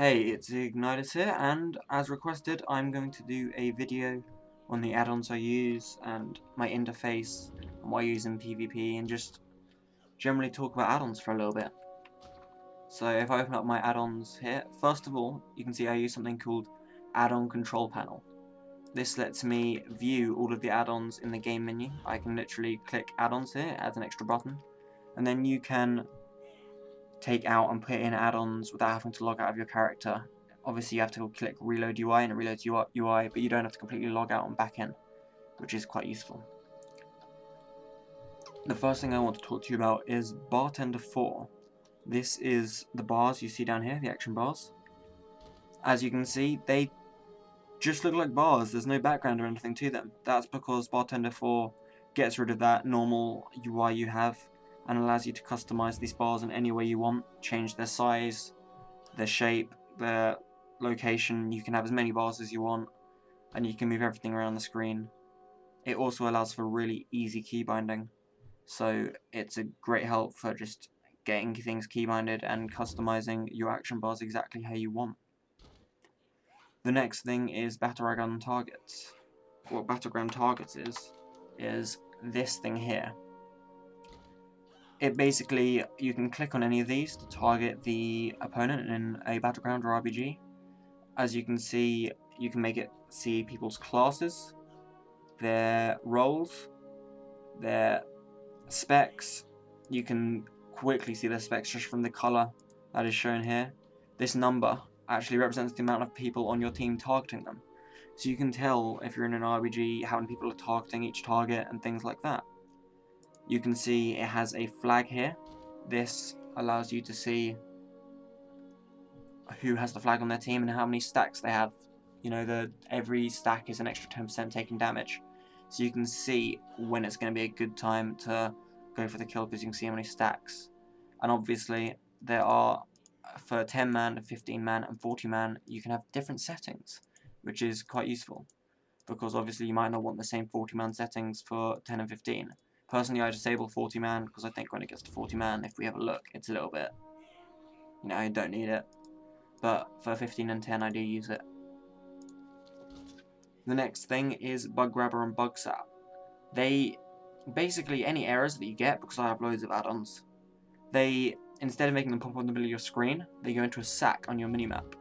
Hey, it's Ignitis here, and as requested, I'm going to do a video on the add-ons I use and my interface and what I use in PvP, and just generally talk about add-ons for a little bit. So if I open up my add-ons here, first of all, you can see I use something called Add-on Control Panel. This lets me view all of the add-ons in the game menu. I can literally click add-ons here, add an extra button, and then you can take out and put in add-ons without having to log out of your character. Obviously you have to click reload UI and it reloads UI, but you don't have to completely log out and back in, which is quite useful. The first thing I want to talk to you about is Bartender 4. This is the bars you see down here, the action bars. As you can see, they just look like bars, there's no background or anything to them. That's because Bartender 4 gets rid of that normal UI you have and allows you to customize these bars in any way you want, change their size, their shape, their location. You can have as many bars as you want, and you can move everything around the screen. It also allows for really easy key binding, so it's a great help for just getting things key binded and customizing your action bars exactly how you want. The next thing is Battleground Targets. What Battleground Targets is this thing here. It basically, you can click on any of these to target the opponent in a battleground or RPG. As you can see, you can make it see people's classes, their roles, their specs. You can quickly see their specs just from the colour that is shown here. This number actually represents the amount of people on your team targeting them. So you can tell if you're in an RPG how many people are targeting each target and things like that. You can see it has a flag here. This allows you to see who has the flag on their team and how many stacks they have. You know, every stack is an extra 10% taking damage. So you can see when it's going to be a good time to go for the kill because you can see how many stacks. And obviously there are, for 10 man, 15 man and 40 man, you can have different settings, which is quite useful. Because obviously you might not want the same 40 man settings for 10 and 15. Personally, I disable 40 man because I think when it gets to 40 man, if we have a look, it's a little bit, you know, I don't need it. But for 15 and 10, I do use it. The next thing is Bug Grabber and Bug Sap. They, basically any errors that you get, because I have loads of add-ons, they, instead of making them pop up in the middle of your screen, they go into a sack on your minimap.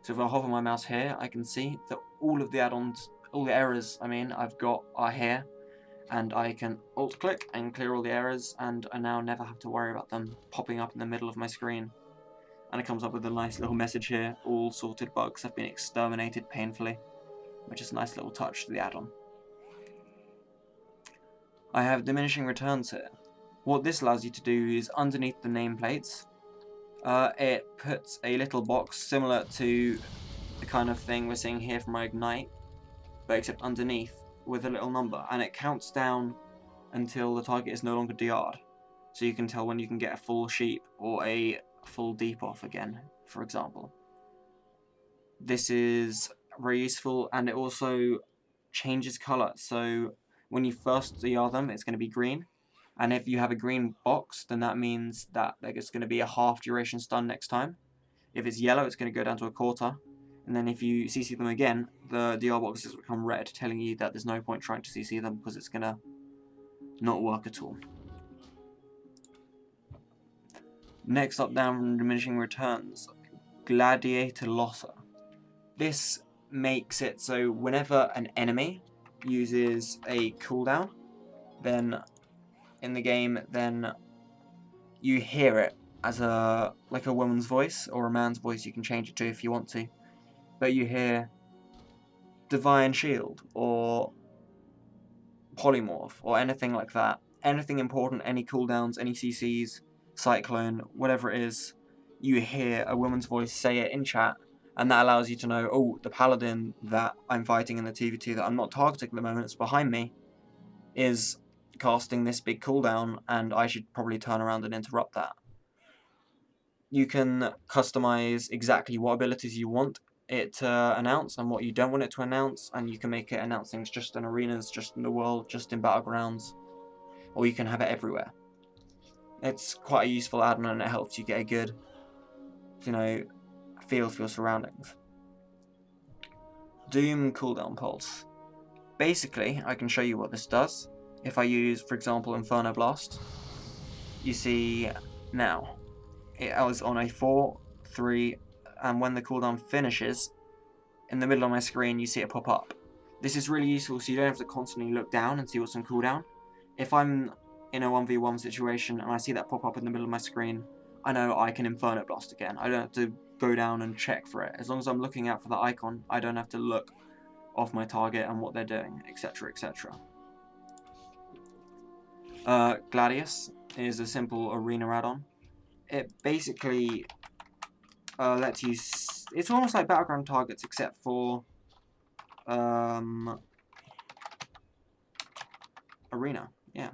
So if I hover my mouse here, I can see that all of the add-ons, all the errors, I've got are here. And I can alt-click and clear all the errors, and I now never have to worry about them popping up in the middle of my screen. And it comes up with a nice little message here: all sorted bugs have been exterminated painfully, which is a nice little touch to the add-on. I have diminishing returns here. What this allows you to do is, underneath the nameplates, it puts a little box similar to the kind of thing we're seeing here from my Ignite, but except underneath, with a little number, and it counts down until the target is no longer DR'd. So you can tell when you can get a full sheep or a full deep off again, for example. This is very useful, and it also changes colour. So when you first DR them, it's going to be green, and if you have a green box, then that means that it's going to be a half duration stun next time. If it's yellow, it's going to go down to a quarter. And then if you CC them again, the DR boxes become red, telling you that there's no point trying to CC them because it's gonna not work at all. Next up, down from diminishing returns, Gladiator Losser. This makes it so whenever an enemy uses a cooldown, then in the game, then you hear it as like a woman's voice or a man's voice. You can change it to if you want to. But you hear Divine Shield or Polymorph or anything like that. Anything important, any cooldowns, any CCs, Cyclone, whatever it is, you hear a woman's voice say it in chat, and that allows you to know, oh, the paladin that I'm fighting in the TVT that I'm not targeting at the moment, it's behind me, is casting this big cooldown, and I should probably turn around and interrupt that. You can customize exactly what abilities you want it to announce and what you don't want it to announce, and you can make it announce things just in arenas, just in the world, just in battlegrounds, or you can have it everywhere. It's quite a useful add-on, and it helps you get a good, feel for your surroundings. Doom cooldown pulse. Basically, I can show you what this does. If I use, for example, Inferno Blast, you see now, it was on a 4, 3, and when the cooldown finishes, in the middle of my screen you see it pop up. This is really useful so you don't have to constantly look down and see what's on cooldown. If I'm in a 1v1 situation and I see that pop up in the middle of my screen, I know I can Inferno Blast again. I don't have to go down and check for it. As long as I'm looking out for the icon, I don't have to look off my target and what they're doing, etc, etc. Gladius is a simple arena add-on. It basically lets you... It's almost like battleground targets except for arena, yeah.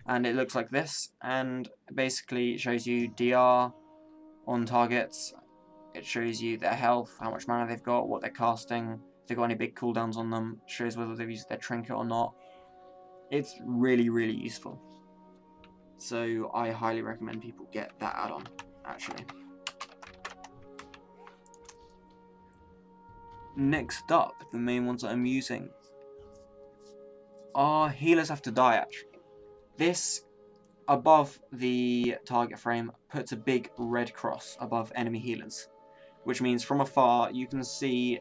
And it looks like this, and basically it shows you DR on targets. It shows you their health, how much mana they've got, what they're casting, if they've got any big cooldowns on them, shows whether they've used their trinket or not. It's really, really useful. So I highly recommend people get that add-on, actually. Next up, the main ones that I'm using are healers have to die, actually. This, above the target frame, puts a big red cross above enemy healers, which means from afar you can see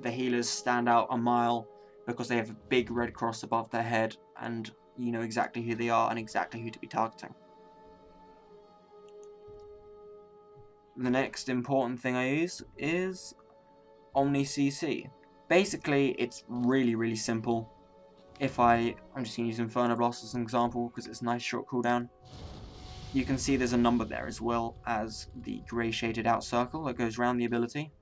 the healers stand out a mile because they have a big red cross above their head, and you know exactly who they are and exactly who to be targeting. The next important thing I use is Omni CC. Basically, it's really, really simple. I'm just going to use Inferno Blast as an example because it's a nice short cooldown. You can see there's a number there as well as the grey shaded out circle that goes around the ability.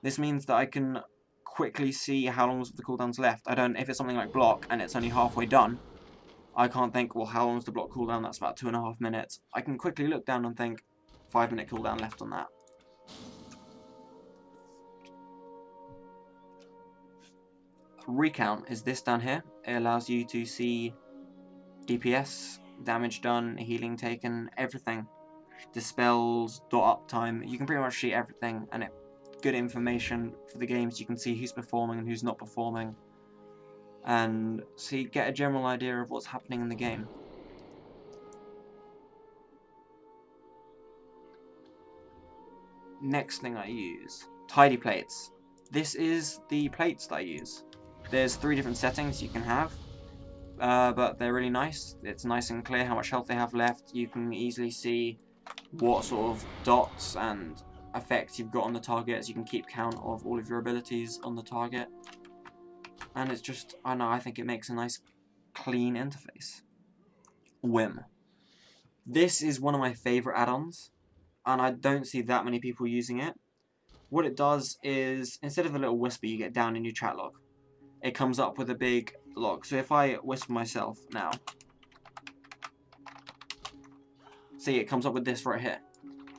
This means that I can quickly see how long of the cooldown's left. If it's something like block and it's only halfway done, I can't think, well, how long is the block cooldown? That's about 2.5 minutes. I can quickly look down and think, 5-minute cooldown left on that. Recount is this down here. It allows you to see DPS, damage done, healing taken, everything. Dispels, dot uptime. You can pretty much see everything, and it's good information for the games. You can see who's performing and who's not performing, and so you get a general idea of what's happening in the game. Next thing I use, tidy plates. This is the plates that I use. There's 3 different settings you can have, but they're really nice. It's nice and clear how much health they have left. You can easily see what sort of dots and effects you've got on the targets. You can keep count of all of your abilities on the target. And it's just, I don't know, I think it makes a nice clean interface. Whim. This is one of my favourite add-ons, and I don't see that many people using it. What it does is, instead of a little whisper you get down in your chat log, it comes up with a big log. So if I whisper myself now, see, it comes up with this right here.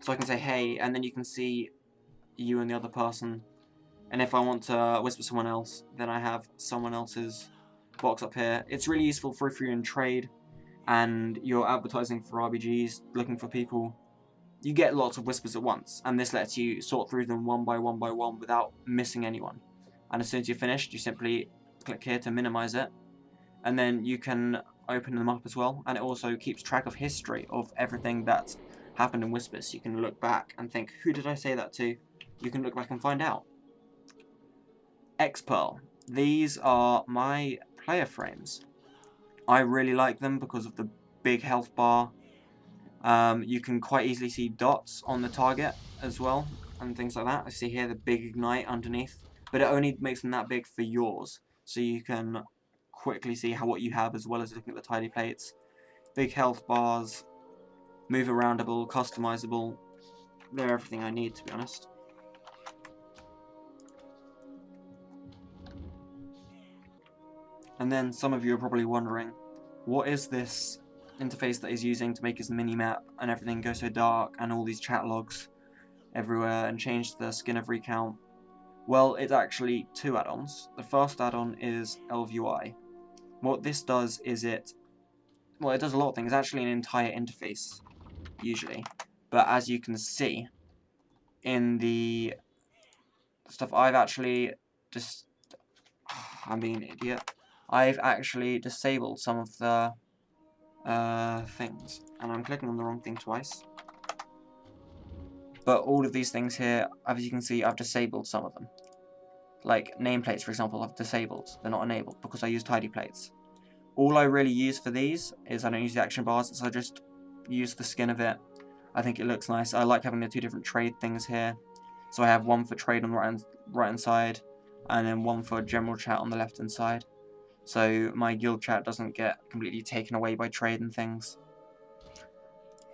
So I can say hey, and then you can see you and the other person. And if I want to whisper someone else, then I have someone else's box up here. It's really useful for if you're in trade and you're advertising for RBGs, looking for people. You get lots of whispers at once, and this lets you sort through them one by one without missing anyone. And as soon as you're finished, you simply click here to minimize it, and then you can open them up as well. And it also keeps track of history of everything that's happened in whispers. You can look back and think, who did I say that to? You can look back and find out. X-Pearl. These are my player frames. I really like them because of the big health bar. You can quite easily see dots on the target as well, and things like that. I see here the big ignite underneath, but it only makes them that big for yours, so you can quickly see what you have as well as looking at the tidy plates. Big health bars, move aroundable, customizable. They're everything I need, to be honest. And then some of you are probably wondering, what is this interface that he's using to make his mini-map and everything go so dark and all these chat logs everywhere and change the skin of recount? Well, it's actually 2 add-ons. The first add-on is LVUI. What this does is it does a lot of things. It's actually an entire interface, usually. But as you can see, in the stuff, I've actually just... I'm being an idiot. I've actually disabled some of the things, and I'm clicking on the wrong thing twice. But all of these things here, as you can see, I've disabled some of them. Like nameplates, for example, I've disabled. They're not enabled because I use tidy plates. All I really use for these is I don't use the action bars, so I just use the skin of it. I think it looks nice. I like having the two different trade things here. So I have one for trade on the right hand side, and then one for general chat on the left hand side. So my guild chat doesn't get completely taken away by trade and things.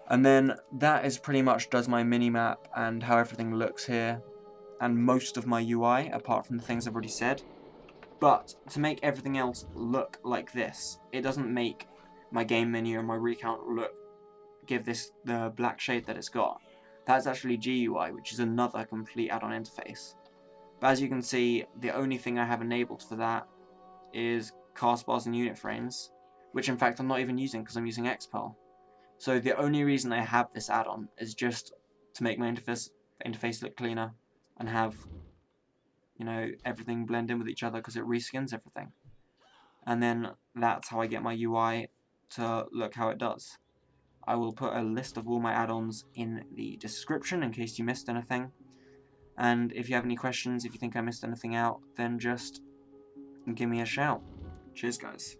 And then that is pretty much does my mini-map and how everything looks here, and most of my UI, apart from the things I've already said. But to make everything else look like this, it doesn't make my game menu and my recount give this the black shade that it's got. That's actually GUI, which is another complete add-on interface. But as you can see, the only thing I have enabled for that is cast bars and unit frames, which in fact I'm not even using because I'm using XPAL. So the only reason I have this add-on is just to make my interface look cleaner and have, you know, everything blend in with each other because it reskins everything. And then that's how I get my UI to look how it does. I will put a list of all my add-ons in the description in case you missed anything. And if you have any questions, if you think I missed anything out, then just give me a shout. Cheers, guys.